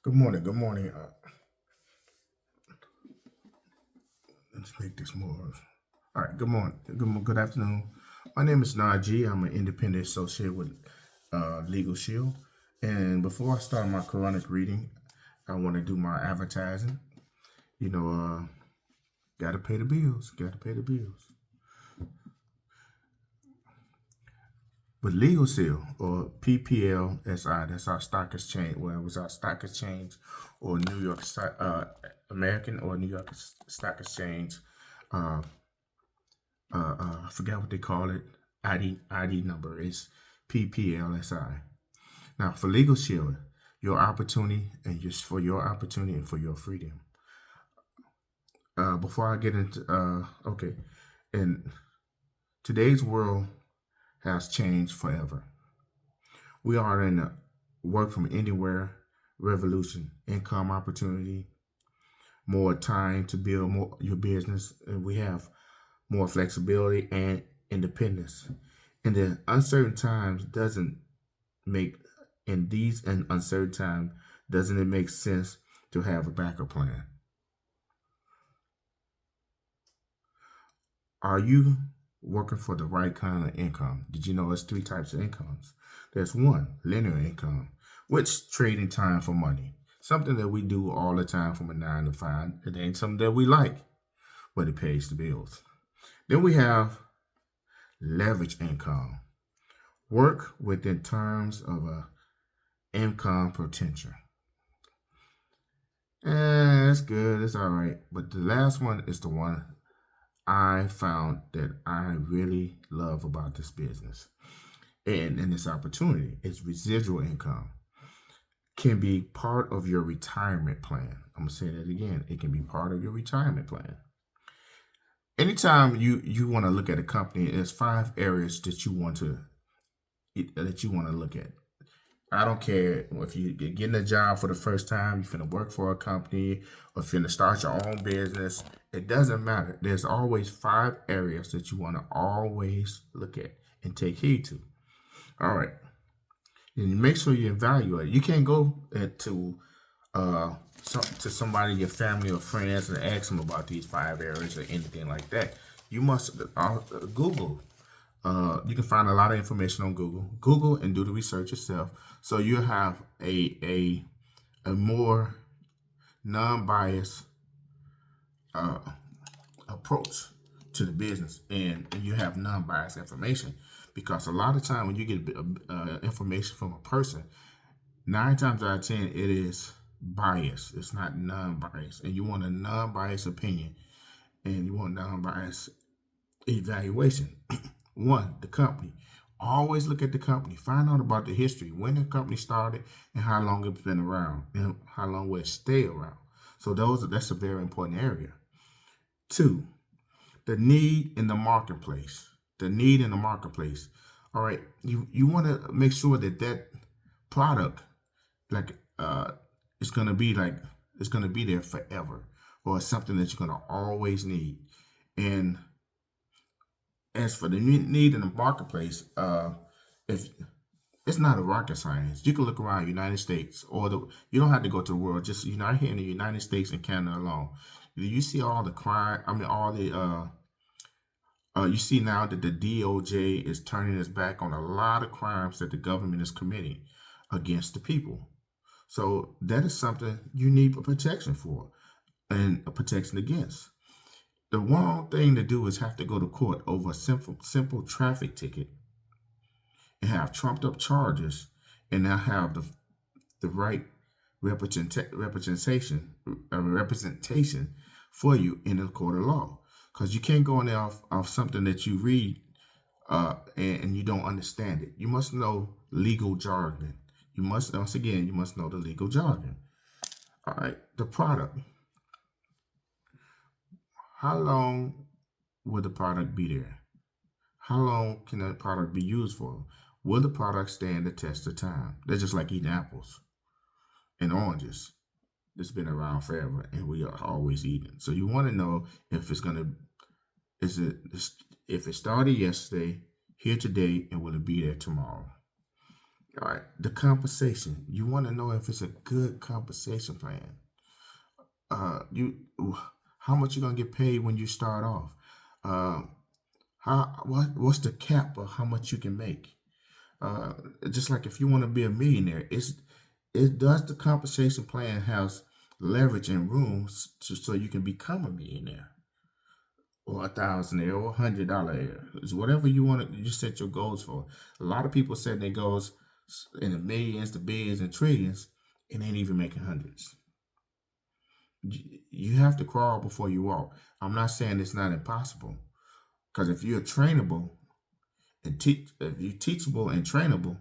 Good morning. Good morning. Let's make this more. All right. Good morning. Good afternoon. My name is Najee. I'm an independent associate with Legal Shield. And before I start my Quranic reading, I want to do my advertising. Gotta pay the bills. Gotta pay the bills. But Legal Shield or PPLSI, that's our stock exchange. Well, it was our stock exchange or New York American or New York Stock Exchange. I forgot what they call it. ID number is PPLSI. Now for Legal Shield, your opportunity and just for your opportunity and for your freedom. Before I get into okay, and today's world has changed forever. We are in a work from anywhere revolution, income opportunity, more time to build more your business, and we have more flexibility and independence. In the uncertain times doesn't make in these and uncertain times doesn't it make sense to have a backup plan? Are you working for the right kind of income? Did you know there's three types of incomes? There's one, linear income, which trading time for money. Something that we do all the time from a 9 to 5. It ain't something that we like, but it pays the bills. Then we have leverage income. Work within terms of a income potential. That's good. It's all right. But the last one is the one I found that I really love about this business and this opportunity is residual income. Can be part of your retirement plan. I'm gonna say that again. It can be part of your retirement plan. Anytime you want to look at a company, there's 5 areas that you want to look at. I don't care if you're getting a job for the first time, you're finna work for a company, or finna start your own business. It doesn't matter. There's always 5 areas that you want to always look at and take heed to. All right. And you make sure you evaluate. You can't go to somebody, your family or friends, and ask them about these 5 areas or anything like that. You must Google. You can find a lot of information on Google. Google and do the research yourself, so you'll have a more non-biased approach to the business, and you have non-biased information. Because a lot of time when you get information from a person, 9 times out of 10 it is biased. It's not non-biased, and you want a non-biased opinion, and you want non-biased evaluation. One, the company. Always look at the company. Find out about the history, when the company started, and how long it's been around, and how long will it stay around. So that's a very important area. Two, the need in the marketplace. The need in the marketplace. All right, you want to make sure that product, like it's gonna be there forever, or it's something that you're gonna always need. And as for the need in the marketplace, if it's not a rocket science, you can look around the United States, you don't have to go to the world. Just here in the United States and Canada alone, you see all the crime. I mean, all the you see now that the DOJ is turning its back on a lot of crimes that the government is committing against the people. So that is something you need a protection for and a protection against. The wrong thing to do is have to go to court over a simple traffic ticket and have trumped up charges and now have the right representation for you in the court of law. Because you can't go in there off something that you read and you don't understand it. You must know legal jargon. You must know the legal jargon. All right, the product. How long will the product be there? How long can that product be used for? Will the product stand the test of time? They're just like eating apples and oranges. It's been around forever, and we are always eating. So you want to know if if it started yesterday, here today, and will it be there tomorrow? All right, the compensation. You want to know if it's a good compensation plan. You how much you gonna get paid when you start off? Uh, what's the cap of how much you can make? Uh, just like if you want to be a millionaire, it does the compensation plan has leverage and room so you can become a millionaire or $1,000 or $100. It's whatever you want to you set your goals for. A lot of people set their goals in the millions, the billions, and trillions, and ain't even making hundreds. You have to crawl before you walk. I'm not saying it's not impossible, because if you're trainable and if you're teachable and trainable,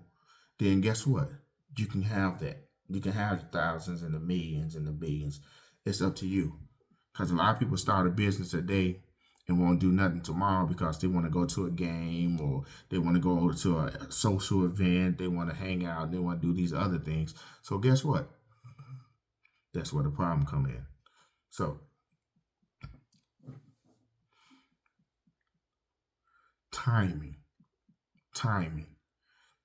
then guess what? You can have that. You can have the thousands and the millions and the billions. It's up to you. Because a lot of people start a business today and won't do nothing tomorrow because they want to go to a game or they want to go to a social event. They want to hang out. They want to do these other things. So guess what? That's where the problem come in. So timing, timing.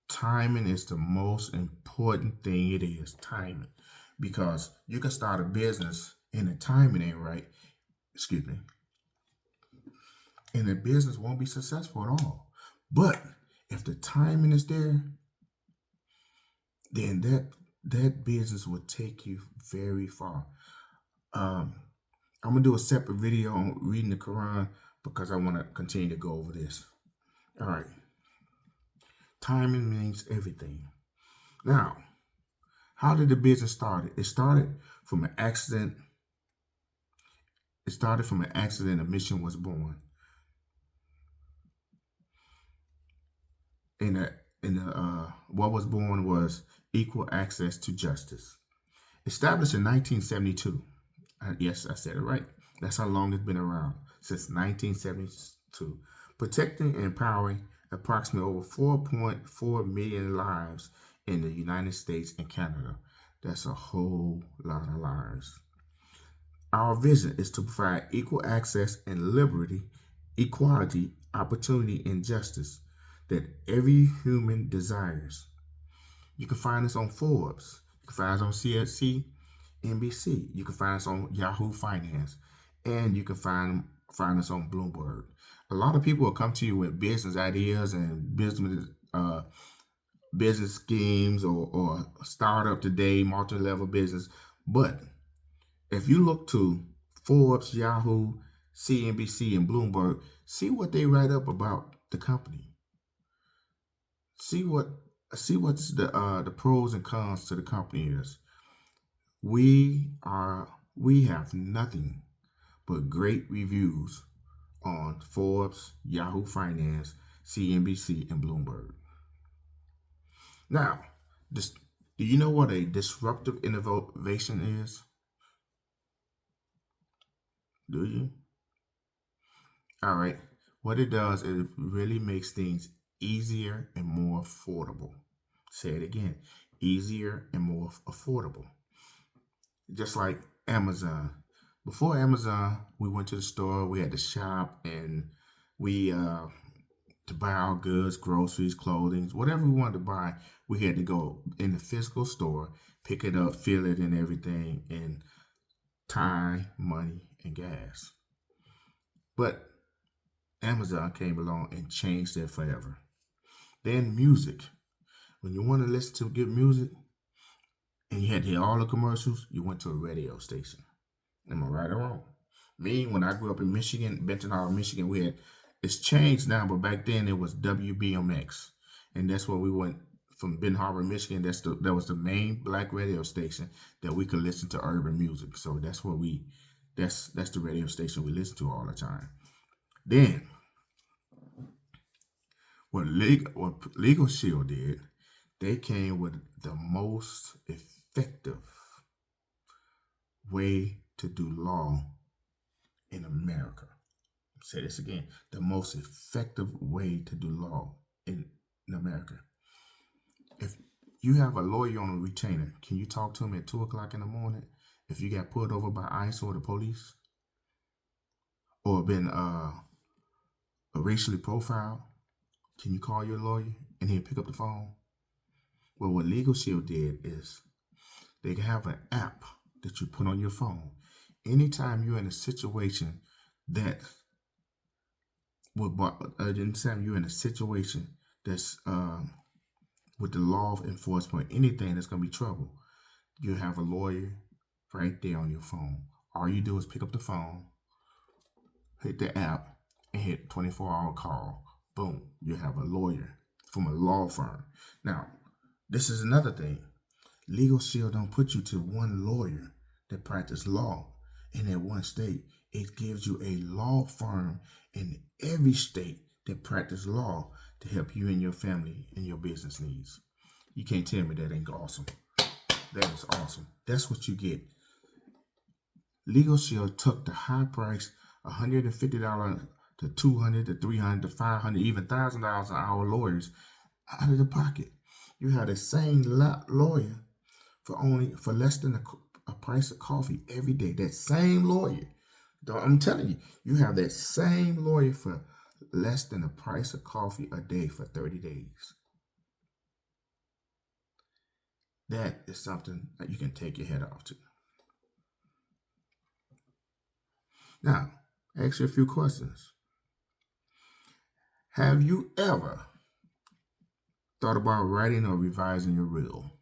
Timing is the most important thing. It is timing, because you can start a business and the timing ain't right, excuse me, and the business won't be successful at all. But if the timing is there, then that business will take you very far. um I'm gonna do a separate video on reading the Quran because I want to continue to go over this. All right, timing means everything. Now, how did the business start? From an accident. It started from an accident. A mission was born. What was born was equal access to justice. Established in 1972. Yes, I said it right. That's how long it's been around, since 1972. Protecting and empowering approximately over 4.4 million lives in the United States and Canada. That's a whole lot of lives. Our vision is to provide equal access and liberty, equality, opportunity, and justice that every human desires. You can find us on Forbes. You can find us on CSC, NBC. You can find us on Yahoo Finance, and you can find us on Bloomberg. A lot of people will come to you with business ideas and business schemes or startup today, multi-level business. But if you look to Forbes, Yahoo, CNBC, and Bloomberg, see what they write up about the company. See what's the pros and cons to the company is. We have nothing but great reviews on Forbes, Yahoo Finance, CNBC, and Bloomberg. Now, this, do you know what a disruptive innovation is? Do you? All right. What it does is it really makes things easier and more affordable. Say it again, easier and more affordable. Just like Amazon. Before Amazon, we went to the store, we had to shop, and we to buy our goods, groceries, clothing, whatever we wanted to buy, we had to go in the physical store, pick it up, fill it, and everything, and time, money, and gas. But Amazon came along and changed that forever. Then music. When you want to listen to good music and you had to hear all the commercials, you went to a radio station. Am I right or wrong? Me, when I grew up in Michigan, Benton Harbor, Michigan, we had, it's changed now, but back then it was WBMX. And that's where we went from Benton Harbor, Michigan. That was the main black radio station that we could listen to urban music. So that's the radio station we listen to all the time. Then what Legal Shield did, they came with the most effective way to do law in America. I'll say this again, the most effective way to do law in America. If you have a lawyer on a retainer, can you talk to him at 2 o'clock in the morning if you got pulled over by ICE or the police or been racially profiled? Can you call your lawyer and he'll pick up the phone? Well, what Legal Shield did is they have an app that you put on your phone. Anytime you're in a situation that anytime you're in a situation that's with the law enforcement, anything that's gonna be trouble, you have a lawyer right there on your phone. All you do is pick up the phone, hit the app, and hit 24-hour call. Boom, you have a lawyer from a law firm. Now, this is another thing. Legal Shield don't put you to one lawyer that practice law in that one state. It gives you a law firm in every state that practice law to help you and your family and your business needs. You can't tell me that ain't awesome. That is awesome. That's what you get. Legal Shield took the high price, $150 to $200 to $300 to $500, even $1,000 an hour lawyers out of the pocket. You have the same lawyer for less than a price of coffee every day. That same lawyer, I'm telling you, you have that same lawyer for less than the price of coffee a day for 30 days. That is something that you can take your head off to. Now, ask you a few questions. Have you ever thought about writing or revising your will?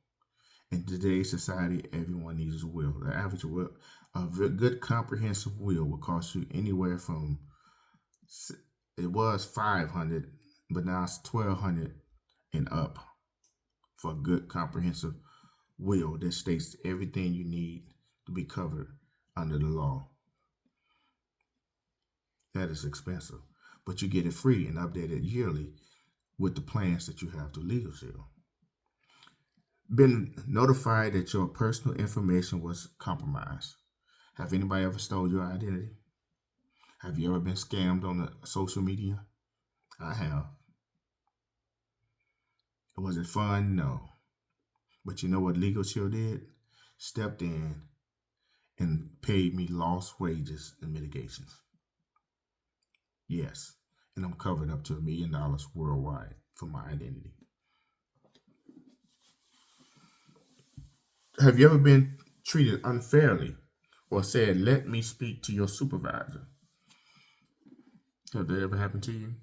In today's society, everyone needs a will. The average will, a good comprehensive will cost you anywhere from, it was $500, but now it's $1,200 and up for a good comprehensive will that states everything you need to be covered under the law. That is expensive, but you get it free and updated yearly with the plans that you have through Legal Shield. Been notified that your personal information was compromised. Have anybody ever stole your identity? Have you ever been scammed on the social media? I have. Was it fun? No. But you know what Legal Shield did? Stepped in and paid me lost wages and mitigations. Yes. And I'm covered up to $1 million worldwide for my identity. Have you ever been treated unfairly or said, let me speak to your supervisor? Have that ever happened to you?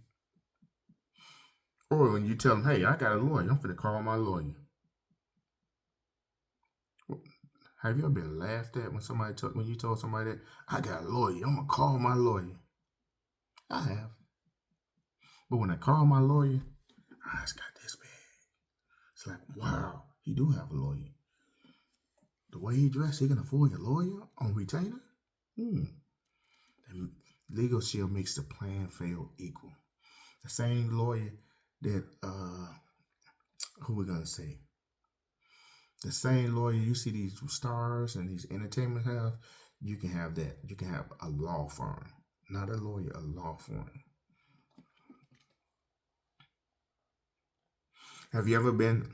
Or when you tell them, hey, I got a lawyer, I'm going to call my lawyer. Have you ever been laughed at when you told somebody that, I got a lawyer, I'm going to call my lawyer? I have. But when I call my lawyer, it's got this bad. It's like, wow, he do have a lawyer. The way he dressed, he can afford a lawyer on retainer? And Legal Shield makes the playing field equal. The same lawyer that, who we gonna say? The same lawyer you see these stars and these entertainment have, you can have that. You can have a law firm. Not a lawyer, a law firm. Have you ever been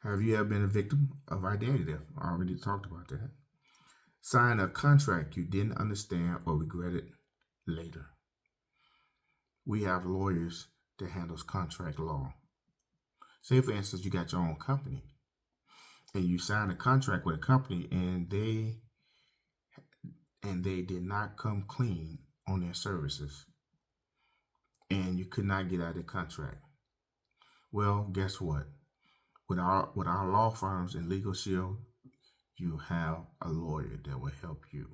a victim of identity theft? I already talked about that. Sign a contract you didn't understand or regretted later. We have lawyers that handles contract law. Say, for instance, you got your own company and you sign a contract with a company and they did not come clean on their services and you could not get out of the contract. Well, guess what? With our law firms and Legal Shield, you have a lawyer that will help you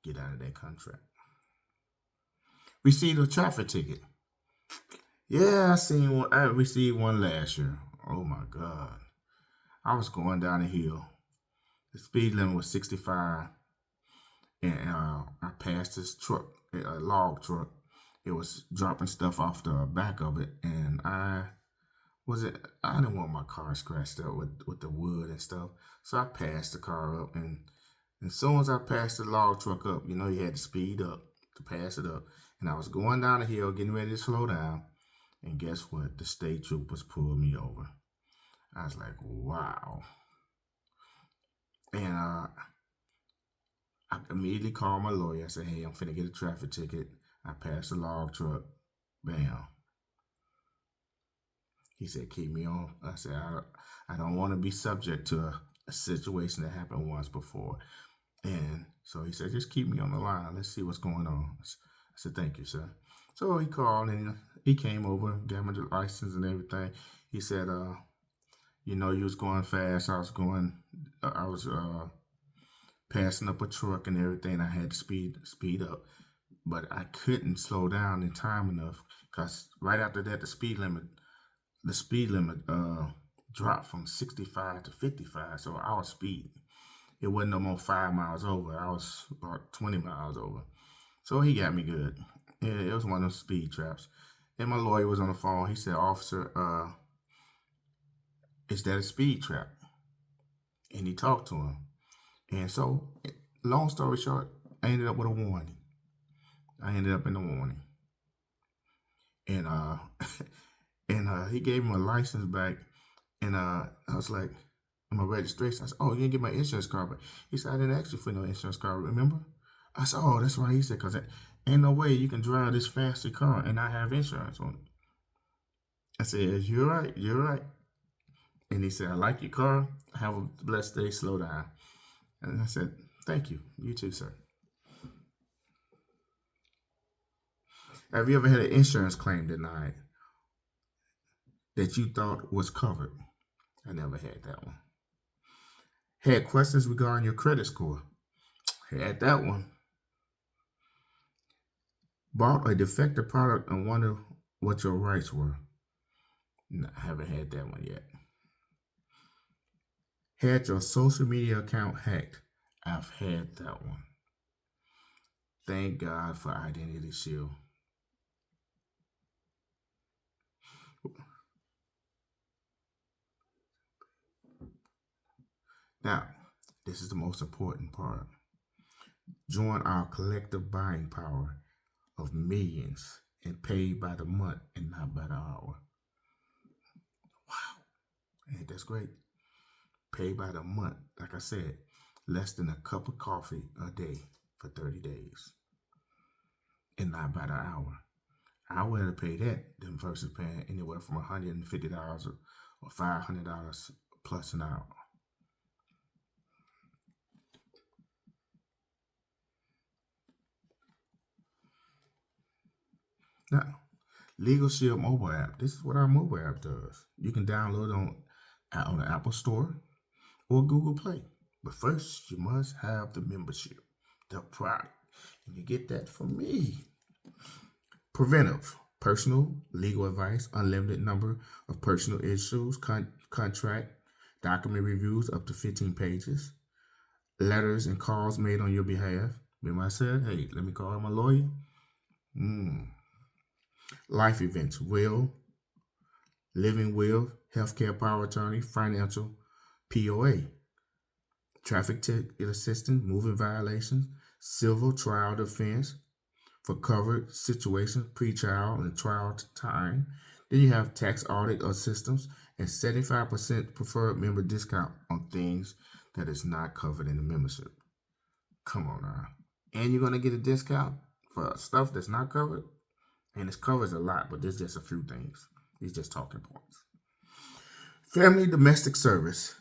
get out of that contract. Received a traffic ticket. Yeah, I received one last year. Oh my God. I was going down a hill. The speed limit was 65. And I passed this truck, a log truck. It was dropping stuff off the back of it. And I didn't want my car scratched up with the wood and stuff. So I passed the car up. And as soon as I passed the log truck up, you had to speed up to pass it up. And I was going down the hill, getting ready to slow down. And guess what? The state troopers pulled me over. I was like, wow. And I immediately called my lawyer. I said, hey, I'm finna get a traffic ticket. I passed the log truck. Bam. He said, keep me on. I said, I don't want to be subject to a situation that happened once before. And so he said, just keep me on the line. Let's see what's going on. I said, thank you, sir. So he called and he came over, got me the license and everything. He said, you was going fast. I was passing up a truck and everything. I had to speed up, but I couldn't slow down in time enough because right after that, the speed limit dropped from 65 to 55. So I was speeding. It wasn't no more 5 miles over. I was about 20 miles over. So he got me good. It was one of those speed traps. And my lawyer was on the phone. He said, officer, is that a speed trap? And he talked to him. And so, long story short, I ended up with a warning. I ended up in a warning. And and he gave me a license back. And I was like, my registration. I said, oh, you didn't get my insurance card. But he said, I didn't ask you for no insurance card, remember? I said, oh, that's right. He said, because ain't no way you can drive this fancy car and not have insurance on it. I said, you're right. You're right. And he said, I like your car. Have a blessed day. Slow down. And I said, thank you. You too, sir. Have you ever had an insurance claim denied that you thought was covered? I never had that one. Had questions regarding your credit score? Had that one. Bought a defective product and wonder what your rights were? No, I haven't had that one yet. Had your social media account hacked? I've had that one. Thank God for Identity Shield. Now, this is the most important part. Join our collective buying power of millions and paid by the month and not by the hour. Wow. Ain't that's great? Paid by the month. Like I said, less than a cup of coffee a day for 30 days. And not by the hour. I would rather pay that than versus paying anywhere from $150 or $500 plus an hour. Now, Legal Shield mobile app. This is what our mobile app does. You can download it on the Apple Store or Google Play. But first, you must have the membership, the product. And you get that from me. Preventive, personal, legal advice, unlimited number of personal issues, contract, document reviews up to 15 pages, letters and calls made on your behalf. Remember I said, hey, let me call my lawyer? Life events, will, living will, healthcare power attorney, financial, POA, traffic ticket assistance, moving violations, civil trial defense for covered situations, pre-trial and trial time. Then you have tax audit assistance and 75% preferred member discount on things that is not covered in the membership. Come on now. And you're going to get a discount for stuff that's not covered? And it covers a lot, but there's just a few things. These just talking points. Family domestic service.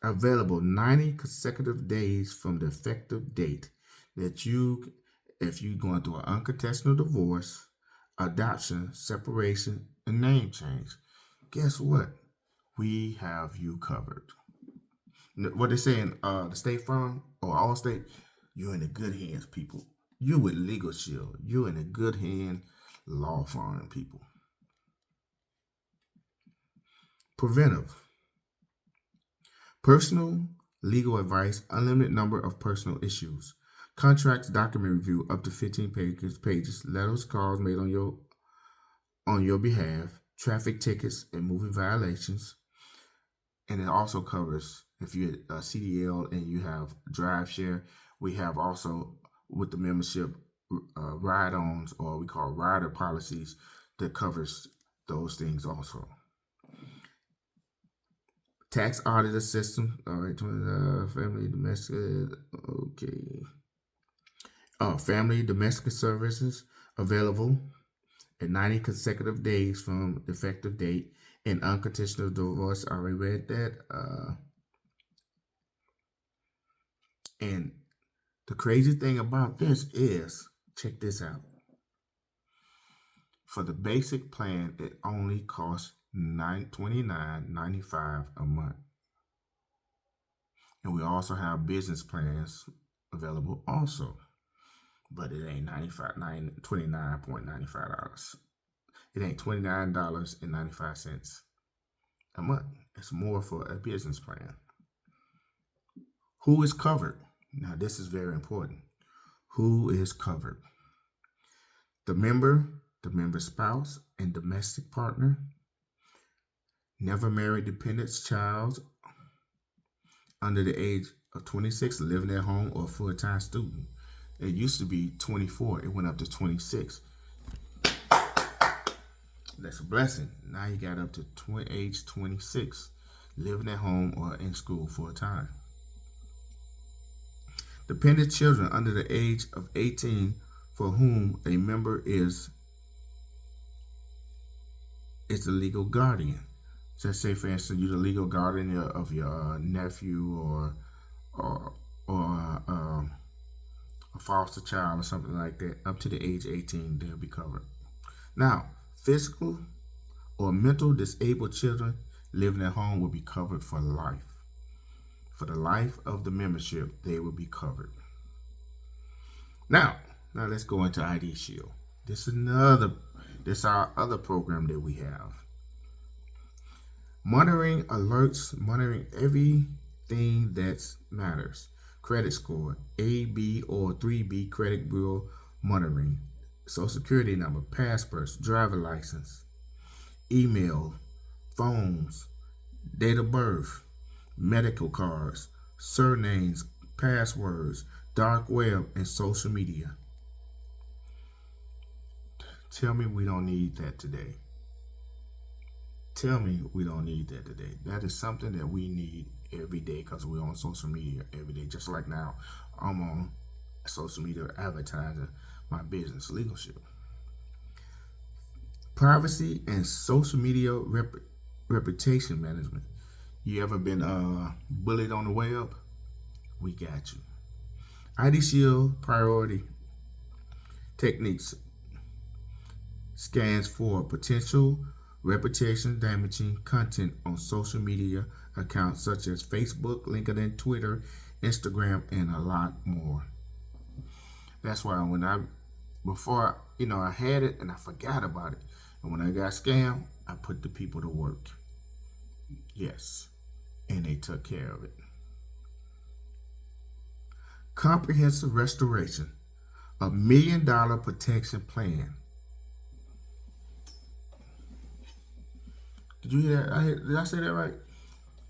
Available 90 consecutive days from the effective date that if you're going through an uncontested divorce, adoption, separation, and name change. Guess what? We have you covered. What they say in the State Farm or Allstate, you're in the good hands, people. You with Legal Shield. You're in a good hand, law firm, people. Preventive. Personal legal advice, unlimited number of personal issues. Contracts, document review up to 15 pages, letters, calls made on your behalf, traffic tickets and moving violations. And it also covers if you're a CDL and you have drive share. We have also with the membership ride-ons, or we call rider policies, that covers those things also. Tax auditor system. All right, family domestic. Okay. Family domestic services available at 90 consecutive days from the effective date And unconditional divorce, I already read that. And the crazy thing about this is, check this out. For the basic plan, it only costs $29.95 a month. And we also have business plans available also. But it ain't $29.95. It ain't $29.95 a month. It's more for a business plan. Who is covered? Now, this is very important. Who is covered? The member's spouse, and domestic partner, never married dependent's child under the age of 26 living at home, or a full-time student. It used to be 24. It went up to 26. That's a blessing. Now you got up to age 26 living at home or in school full-time. Dependent children under the age of 18 for whom a member is the legal guardian. So say, for instance, you're the legal guardian of your nephew or a foster child or something like that. Up to the age 18, they'll be covered. Now, physical or mental disabled children living at home will be covered for life. For the life of the membership, they will be covered. Now let's go into ID Shield. This is our other program that we have. Monitoring alerts, monitoring everything that matters. Credit score, A, B, or 3B credit bureau monitoring. Social security number, passports, driver license, email, phones, date of birth, medical cards, surnames, passwords, dark web, and social media. Tell me we don't need that today. Tell me we don't need that today. That is something that we need every day because we're on social media every day. Just like now, I'm on social media advertising my business, Legalship. Privacy and social media reputation management. You ever been bullied on the web? We got you. ID Shield priority techniques scans for potential reputation damaging content on social media accounts such as Facebook, LinkedIn, Twitter, Instagram, and a lot more. That's why before I had it and I forgot about it. And when I got scammed, I put the people to work. Yes. And they took care of it. Comprehensive restoration, $1 million protection plan. Did you hear that? Did I say that right?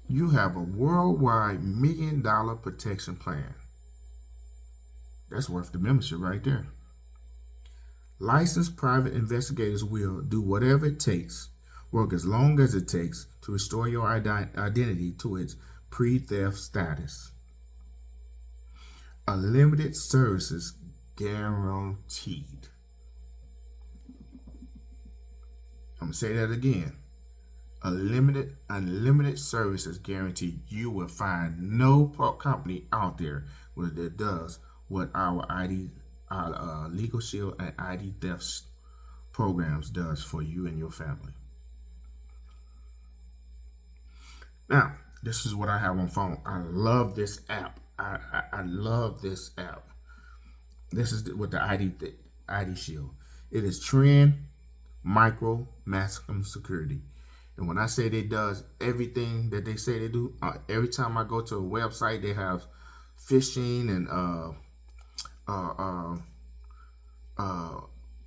You have a worldwide $1 million protection plan. That's worth the membership right there. Licensed private investigators will do whatever it takes, work as long as it takes to restore your identity to its pre-theft status. Unlimited services guaranteed. I'm going to say that again. Unlimited services guaranteed. You will find no company out there that does what our Legal Shield and ID theft programs does for you and your family. Now, this is what I have on phone. I love this app. I love this app. This is with the ID Shield. It is Trend Micro Maximum Security. And when I say they does everything that they say they do, every time I go to a website, they have phishing and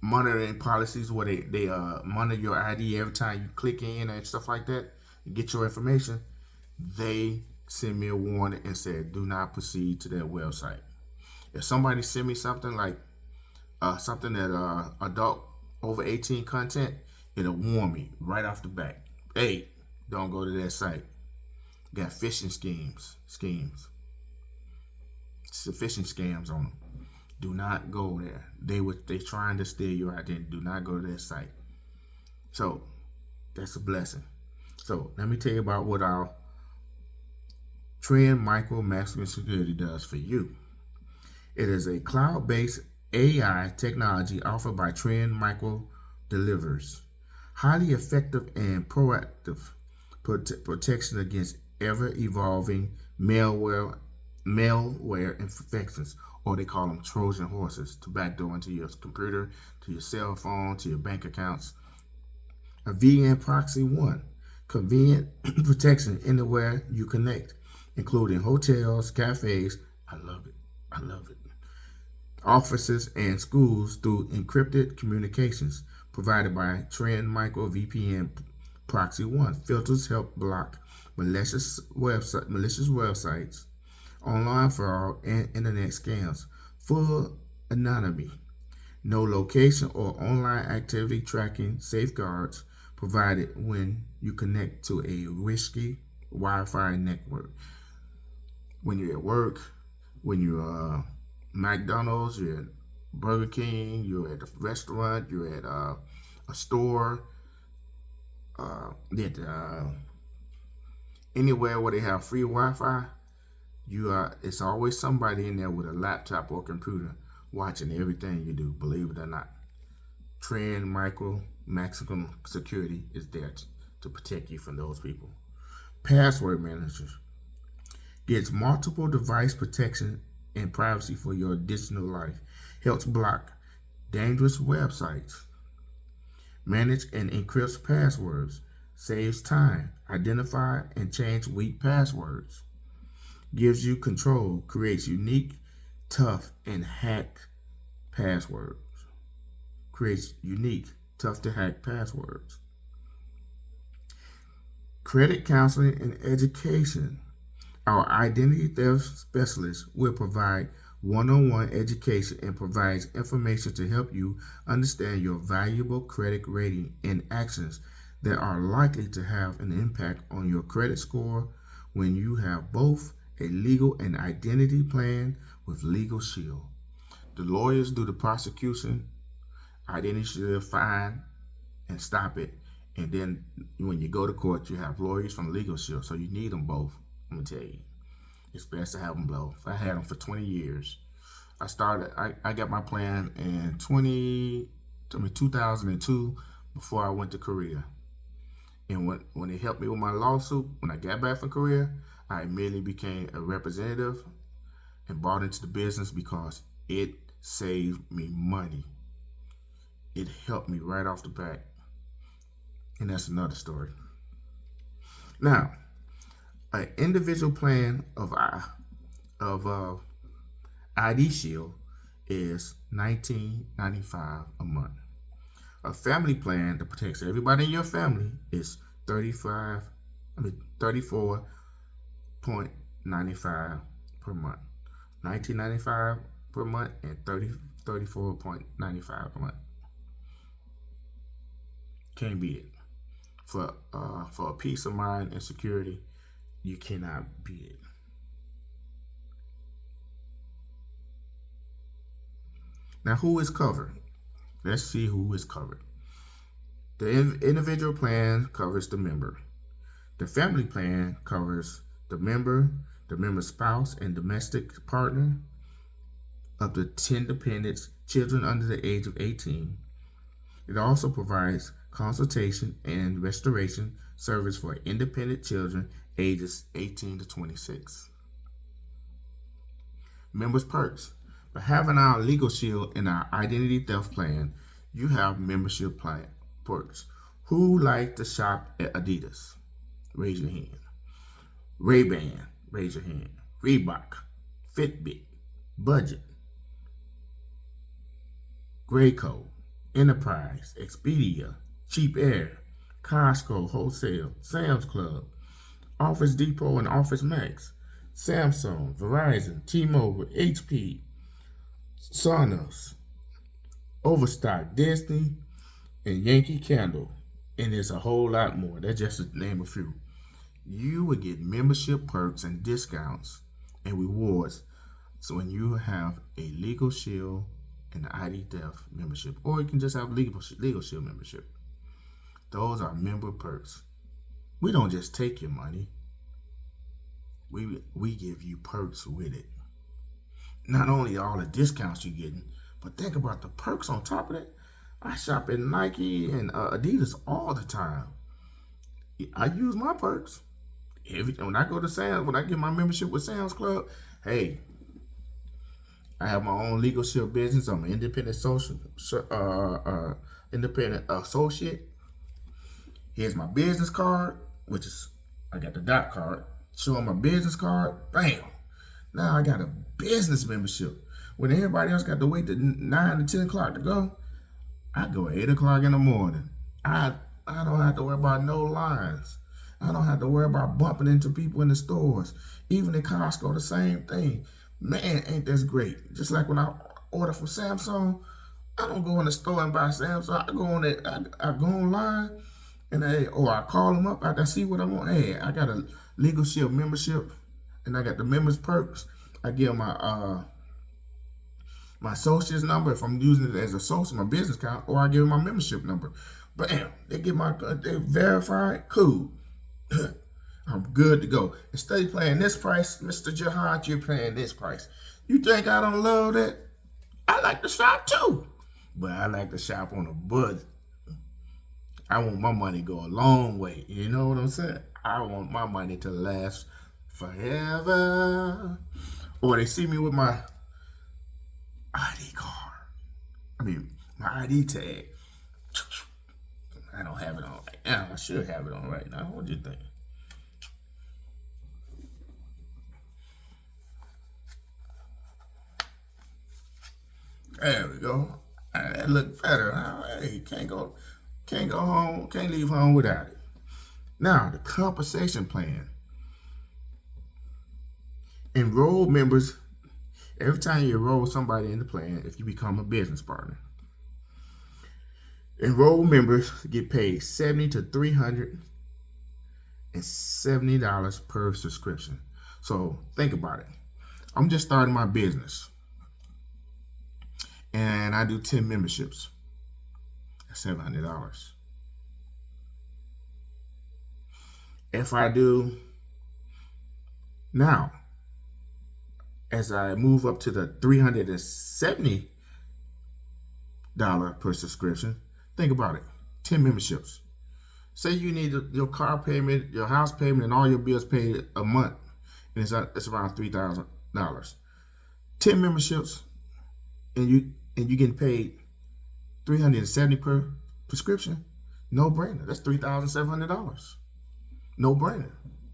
monitoring policies where they monitor your ID every time you click in and stuff like that. You get your information. They send me a warning and said, do not proceed to that website. If somebody send me something like something that adult over 18 content, it'll warn me right off the bat. Hey, don't go to that site. Got phishing schemes. Phishing scams on them. Do not go there. They trying to steal your identity. Do not go to that site. So that's a blessing. So let me tell you about what our Trend Micro Maximum Security does for you. It is a cloud-based AI technology offered by Trend Micro Delivers. Highly effective and proactive protection against ever-evolving malware infections, or they call them Trojan horses, to backdoor into your computer, to your cell phone, to your bank accounts. A VN Proxy 1, convenient protection anywhere you connect, including hotels, cafes. I love it. I love it. Offices and schools through encrypted communications provided by Trend Micro VPN Proxy 1. Filters help block malicious websites, online fraud, and internet scams. Full anonymity. No location or online activity tracking safeguards provided when you connect to a risky Wi-Fi network. When you're at work, when you're McDonald's, you're at Burger King, you're at a restaurant, you're at a store, anywhere where they have free Wi-Fi, it's always somebody in there with a laptop or computer watching everything you do, believe it or not. Trend Micro Maximum Security is there to protect you from those people. Password Manager gets multiple device protection and privacy for your digital life. Helps block dangerous websites. Manage and encrypts passwords. Saves time. Identify and change weak passwords. Gives you control. Creates unique, tough, and hack passwords. Creates unique, tough to hack passwords. Credit counseling and education. Our identity theft specialist will provide one-on-one education and provides information to help you understand your valuable credit rating and actions that are likely to have an impact on your credit score when you have both a legal and identity plan with Legal Shield. The lawyers do the prosecution, Identity Shield find and stop it, and then when you go to court, you have lawyers from Legal Shield, so you need them both. Let me tell you, it's best to have them both. I had them for 20 years. I got my plan in 2002 before I went to Korea. And when it helped me with my lawsuit, when I got back from Korea, I immediately became a representative and bought into the business because it saved me money. It helped me right off the bat. And that's another story. Now, an individual plan of ID Shield is $19.95 a month. A family plan that protects everybody in your family is $34.95 per month. $19.95 per month and $34.95 per month. Can't beat it. For a peace of mind and security, you cannot beat it. Now, who is covered? Let's see who is covered. The individual plan covers the member. The family plan covers the member's spouse, and domestic partner, up to 10 dependents, children under the age of 18. It also provides consultation and restoration service for independent children ages 18 to 26. Members' perks. By having our Legal Shield and our Identity Theft Plan, you have membership plan perks. Who like to shop at Adidas? Raise your hand. Ray-Ban, raise your hand. Reebok, Fitbit, Budget, Graco, Enterprise, Expedia, Cheap Air, Costco Wholesale, Sam's Club, Office Depot and Office Max, Samsung, Verizon, T-Mobile, HP, Sonos, Overstock, Disney, and Yankee Candle. And there's a whole lot more. That's just to name a few. You would get membership perks and discounts and rewards. So when you have a Legal Shield and the ID Theft membership, or you can just have Legal Shield membership. Those are member perks. We don't just take your money. We give you perks with it. Not only all the discounts you're getting, but think about the perks on top of that. I shop at Nike and Adidas all the time. I use my perks. When I go to Sam's, when I get my membership with Sam's Club, hey, I have my own legal shield business. I'm an independent associate. Here's my business card, which is, I got the dot card. Showing my business card, bam. Now I got a business membership. When everybody else got to wait to 9 to 10 o'clock to go, I go at 8 o'clock in the morning. I don't have to worry about no lines. I don't have to worry about bumping into people in the stores. Even in Costco, the same thing. Man, ain't that great. Just like when I order from Samsung, I don't go in the store and buy Samsung. I go on there, I go online and I call them up. I see what I want. Hey, I got a Legal Shield membership and I got the members perks. I give my my associate's number if I'm using it as a associate, my business account, or I give them my membership number. Bam, they get they verify, cool. I'm good to go. Instead of paying this price, Mr. Jihad, you're paying this price. You think I don't love that? I like to shop too, but I like to shop on a budget. I want my money to go a long way. You know what I'm saying? I want my money to last forever. Or they see me with my ID card. My ID tag. I don't have it on right now. I should have it on right now. What do you think? There we go. That look better. Hey, can't go home, can't leave home without it. Now, the compensation plan. Enroll members, every time you enroll somebody in the plan, if you become a business partner, enrolled members get paid $70 to $370 per subscription. So think about it. I'm just starting my business and I do 10 memberships. That's $700. If I do now, as I move up to the $370 per subscription, think about it. 10 memberships. Say you need your car payment, your house payment, and all your bills paid a month, and it's around $3,000. 10 memberships, and you getting paid $370 per prescription. No brainer. That's $3,700. No brainer.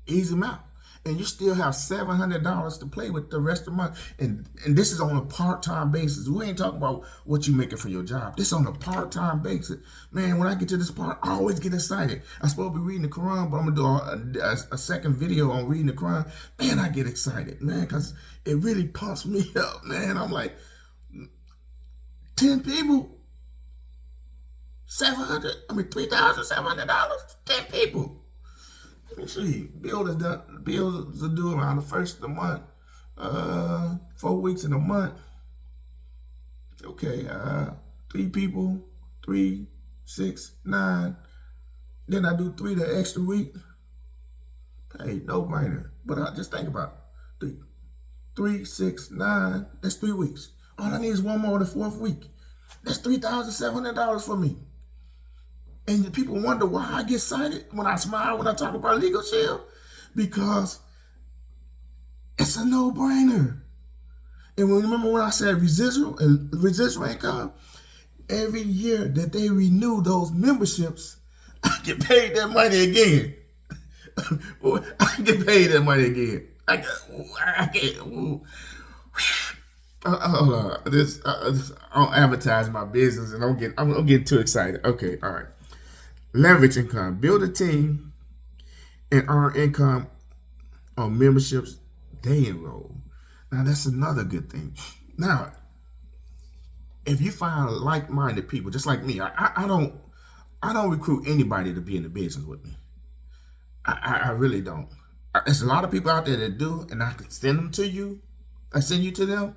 Easy amount. And you still have $700 to play with the rest of the month. And this is on a part-time basis. We ain't talking about what you making for your job. This is on a part-time basis. Man, when I get to this part, I always get excited. I'm supposed to be reading the Quran, but I'm going to do a second video on reading the Quran. Man, I get excited, man, because it really pumps me up, man. I'm like, 10 people, $3,700, 10 people. Let me see. Bills are due around the first of the month. 4 weeks in a month. Okay, 3 people, 3, 6, 9. Then I do 3 the extra week. Hey, no brainer. But just think about it. 3, 6, 9. That's 3 weeks. All I need is one more the 4th week. That's $3,700 for me. And the people wonder why I get excited when I smile when I talk about Legal Shield, because it's a no-brainer. And remember when I said residual income, every year that they renew those memberships, I get paid that money again. I get paid that money again. I don't advertise my business and I'm getting too excited. Okay, all right. Leverage income. Build a team and earn income on memberships they enroll. Now that's another good thing. Now, if you find like-minded people, just like me, I don't recruit anybody to be in the business with me. I really don't. There's a lot of people out there that do, and I can send them to you. I send you to them,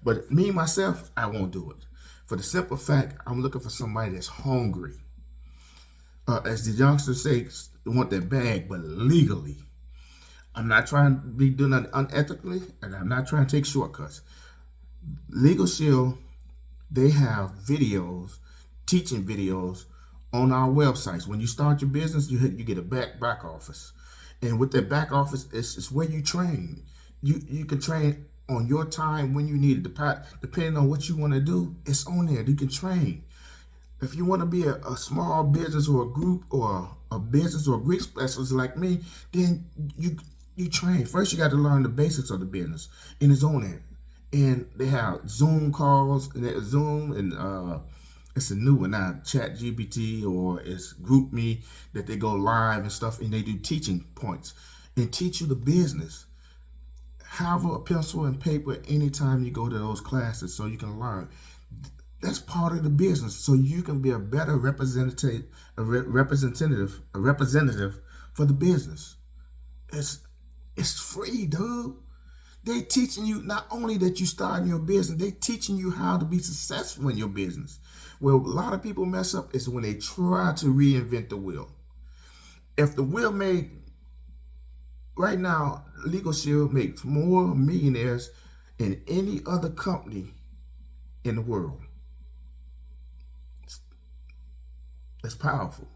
but me myself, I won't do it. For the simple fact, I'm looking for somebody that's hungry. As the youngsters say, want that bag, but legally. I'm not trying to be doing it unethically, and I'm not trying to take shortcuts. Legal Shield, they have videos, teaching videos on our websites. When you start your business, you get a back office, and with that back office, it's where you train. You can train on your time when you need it. Depending on what you want to do, it's on there. You can train. If you want to be a small business or a group or a business or a Greek specialist like me, then you train. First, you got to learn the basics of the business, and it's on there. And they have Zoom calls, and Zoom, and it's a new one now, Chat GPT, or it's GroupMe, that they go live and stuff, and they do teaching points and teach you the business. Have a pencil and paper anytime you go to those classes so you can learn. That's part of the business, so you can be a better representative for the business. It's free, dude. They teaching you not only that you start in your business, they teaching you how to be successful in your business. Where a lot of people mess up is when they try to reinvent the wheel. If the wheel made, right now, Legal Shield makes more millionaires than any other company in the world. That's powerful.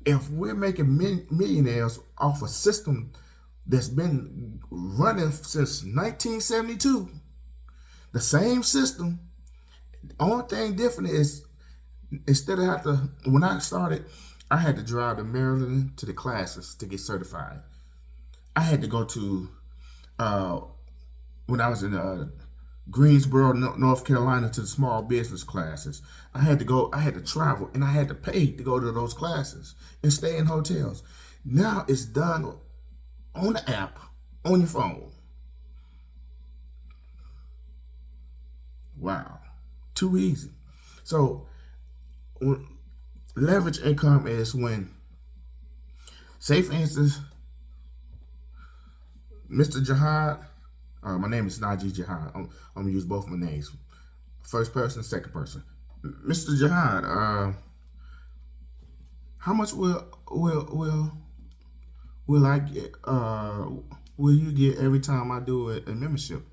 If we're making millionaires off a system that's been running since 1972, the same system, the only thing different is instead of when I started, I had to drive to Maryland to the classes to get certified. I had to go to, when I was in Greensboro, North Carolina, to the small business classes. I had to travel, and I had to pay to go to those classes and stay in hotels. Now it's done on the app, on your phone. Wow. Too easy. So, leverage income is when, say for instance, Mr. Jihad, my name is Najee Jihad. I'm gonna use both my names, first person, second person. Mr. Jihad, how much will I get? Will you get every time I do a membership?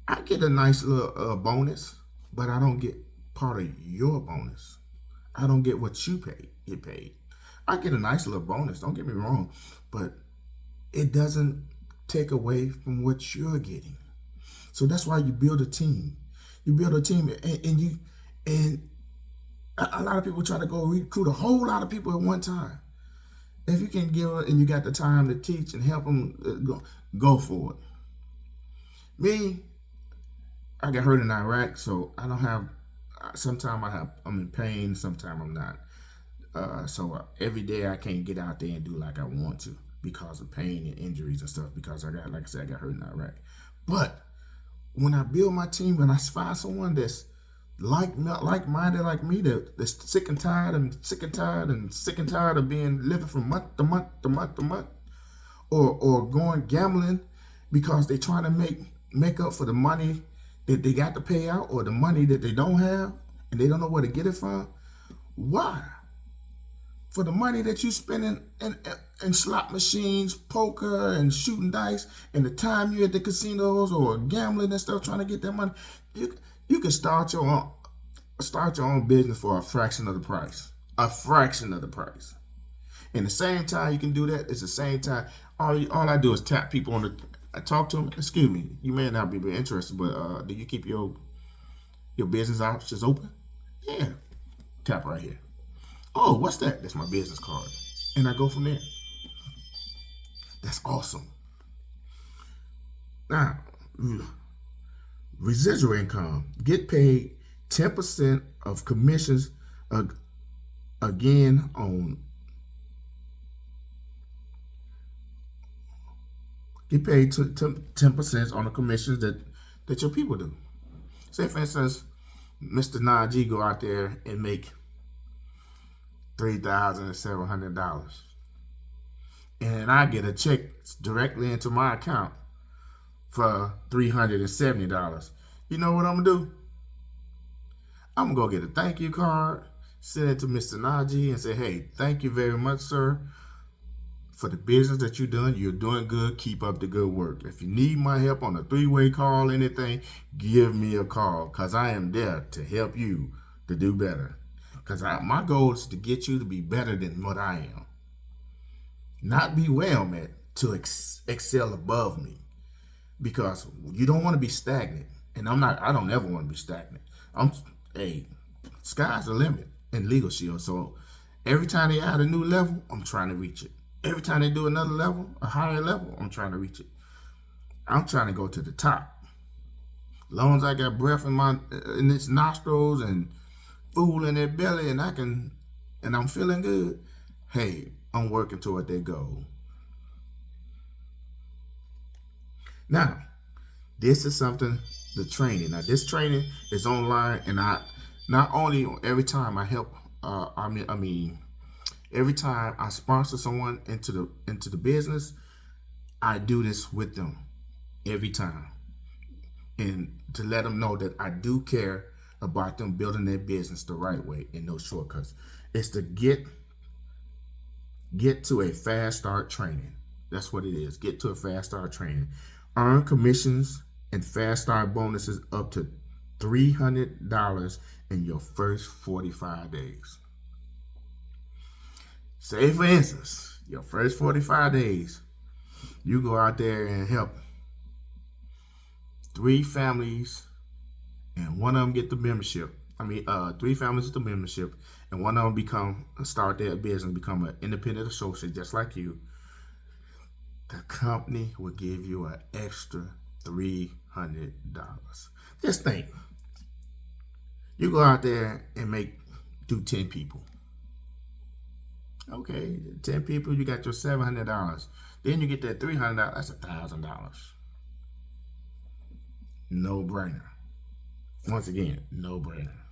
I get a nice little bonus, but I don't get part of your bonus. I don't get what you get paid. I get a nice little bonus. Don't get me wrong, but it doesn't take away from what you're getting. So that's why you build a team. You build a team, and a lot of people try to go recruit a whole lot of people at one time. If you can give it and you got the time to teach and help them, go for it. Me, I got hurt in Iraq, so I don't have. Sometimes I'm in pain. Sometimes I'm not. So every day I can't get out there and do like I want to because of pain and injuries and stuff. Because like I said, I got hurt in Iraq. But when I build my team and I find someone that's like-minded like me, that's sick and tired of being living from month to month, or going gambling because they're trying to make up for the money that they got to pay out, or the money that they don't have and they don't know where to get it from. Why? For the money that you spend in slot machines, poker, and shooting dice, and the time you at the casinos or gambling and stuff trying to get that money, you can start your own business for a fraction of the price. A fraction of the price. And the same time you can do that, it's the same time all I do is tap people on I talk to them. Excuse me, you may not be very interested, but do you keep your business options open? Yeah. Tap right here. Oh, what's that? That's my business card. And I go from there. That's awesome. Now, residual income. Get paid 10% of commissions again on. Get paid 10% on the commissions that your people do. Say, for instance, Mr. Najee go out there and make $3,700, and I get a check directly into my account for $370. You know what I'm gonna do? I'm gonna go get a thank you card, Send it to Mr. Najee and say, hey, thank you very much, sir, for the business that you're doing. You're doing good. Keep up the good work. If you need my help on a three-way call, anything, give me a call, because I am there to help you to do better. Because my goal is to get you to be better than what I am. Not be where I'm at, to excel above me. Because you don't want to be stagnant. And I don't ever want to be stagnant. Hey, sky's the limit in Legal Shield. So every time they add a new level, I'm trying to reach it. Every time they do another level, a higher level, I'm trying to reach it. I'm trying to go to the top. As long as I got breath in its nostrils and food in their belly, and I'm feeling good, hey, I'm working toward that goal. Now, this is something, the training. Now, this training is online, and I not only every time I help, every time I sponsor someone into the business, I do this with them every time, and to let them know that I do care about them building their business the right way and no shortcuts. It's to get to a fast start training. That's what it is. Get to a fast start training. Earn commissions and fast start bonuses up to $300 in your first 45 days. Say, for instance, your first 45 days, you go out there and help 3 families, and one of them get the membership. 3 families get the membership, and one of them start their business, become an independent associate just like you. The company will give you an extra $300. Just think. You go out there and do 10 people. Okay, 10 people, you got your $700. Then you get that $300, that's $1,000. No brainer. Once again, no brainer.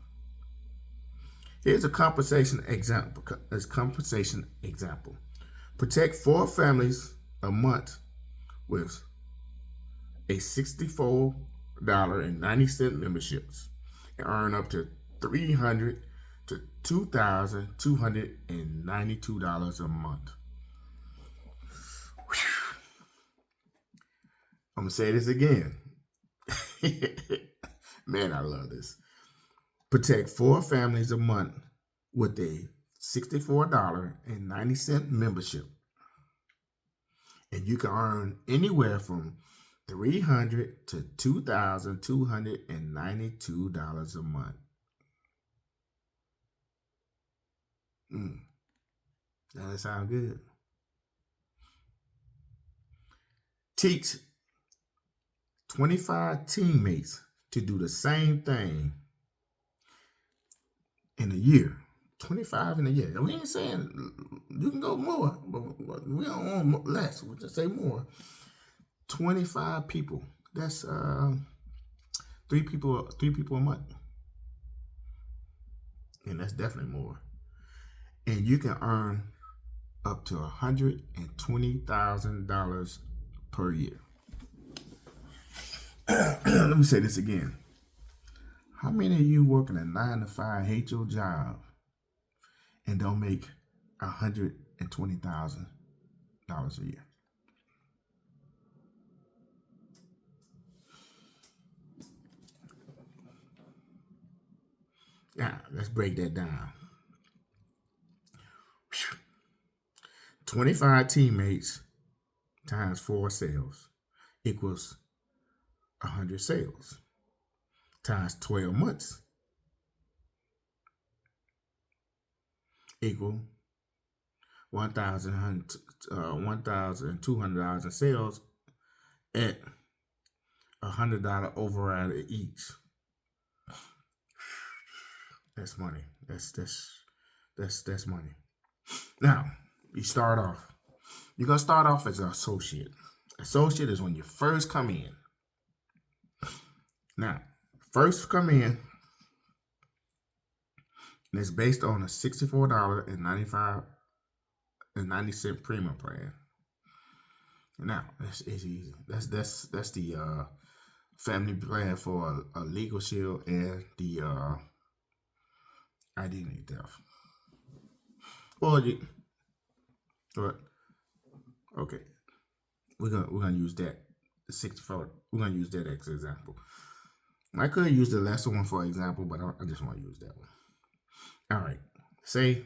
Here's a compensation example. Protect 4 families a month with a $64.90 memberships and earn up to $300 to $2,292 a month. Whew. I'm gonna say this again. Man, I love this. Protect 4 families a month with a $64.90 membership, and you can earn anywhere from $300 to $2,292 a month. Does that sound good? Teach 25 teammates to do the same thing in a year. 25 in a year. We ain't saying you can go more, but we don't want less. We just say more. 25 people. That's 3 people a month. And that's definitely more. And you can earn up to $120,000 per year. Let me say this again. How many of you working a 9 to 5, hate your job, and don't make $120,000 a year? Yeah, let's break that down. 25 teammates times 4 sales equals 100 sales times 12 months equal $1,200 in sales at $100 override each. That's money. That's money. Now, you're gonna start off as an associate. Associate is when you first come in. Now, first come in, and it's based on a $64.90 premium plan. Now, it's easy. That's the family plan for a Legal Shield and the identity theft. Or you, or, okay, we're gonna use that 64. We're gonna use that as an example. I could use the lesser one for example, but I just want to use that one. All right. Say